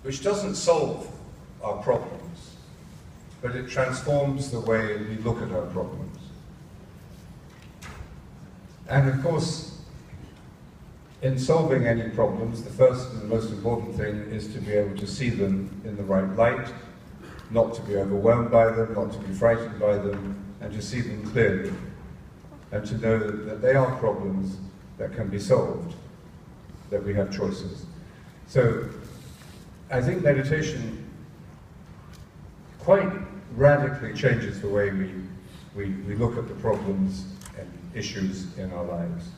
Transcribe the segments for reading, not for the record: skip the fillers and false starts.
which doesn't solve our problems, but it transforms the way we look at our problems. And of course, in solving any problems, the first and the most important thing is to be able to see them in the right light, not to be overwhelmed by them, not to be frightened by them, and to see them clearly, and to know that they are problems that can be solved, that we have choices. So I think meditation quite radically changes the way we look at the problems and issues in our lives.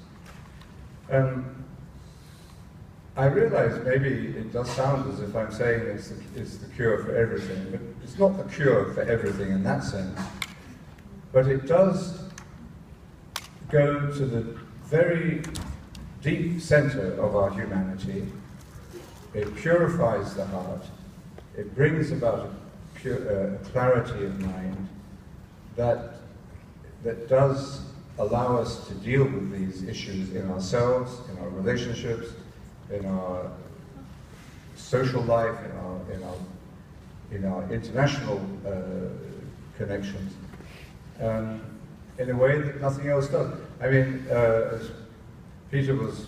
I realize maybe it does sound as if I'm saying it's the cure for everything, but it's not the cure for everything in that sense. But it does go to the very deep center of our humanity. It purifies the heart. It brings about a clarity of mind that does allow us to deal with these issues in ourselves, in our relationships, in our social life, in our international connections, in a way that nothing else does. I mean, as Peter was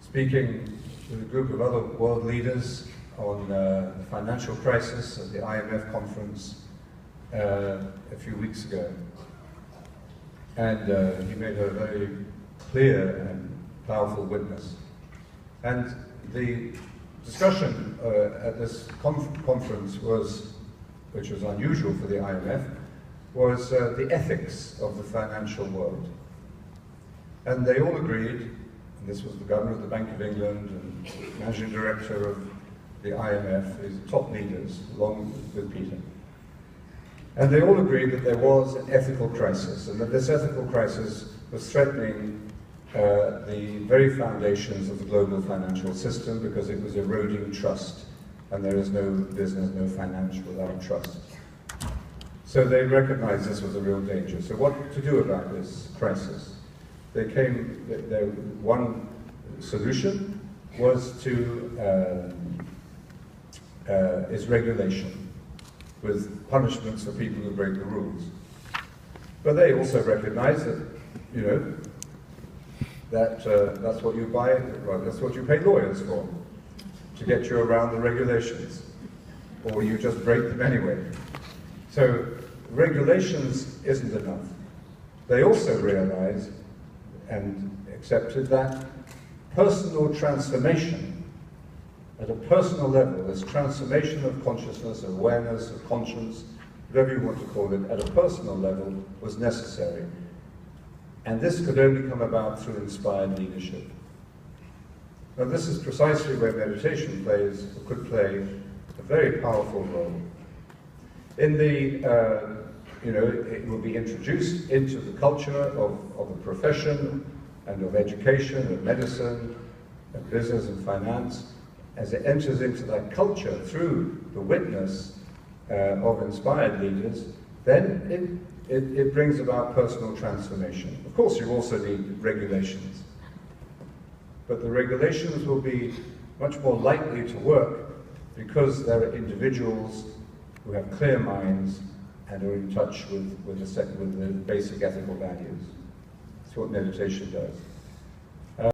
speaking with a group of other world leaders on the financial crisis at the IMF conference a few weeks ago, and he made a very clear and powerful witness. And the discussion at this conference was, which was unusual for the IMF, was the ethics of the financial world. And they all agreed, and this was the governor of the Bank of England and managing director of the IMF, these top leaders, along with Peter. And they all agreed that there was an ethical crisis, and that this ethical crisis was threatening the very foundations of the global financial system, because it was eroding trust, and there is no business, no finance without trust. So they recognized this was a real danger. So what to do about this crisis? One solution was is regulation, with punishments for people who break the rules. But they also recognize that, you know, that's what you buy, well, that's what you pay lawyers for, to get you around the regulations, or you just break them anyway. So regulations isn't enough. They also realized and accepted that personal transformation at a personal level, this transformation of consciousness, awareness, of conscience, whatever you want to call it, at a personal level was necessary. And this could only come about through inspired leadership. Now this is precisely where meditation could play a very powerful role. In the, it will be introduced into the culture of the profession and of education and medicine and business and finance. As it enters into that culture through the witness of inspired leaders, then it brings about personal transformation. Of course, you also need regulations, but the regulations will be much more likely to work because there are individuals who have clear minds and are in touch with the basic ethical values. That's what meditation does.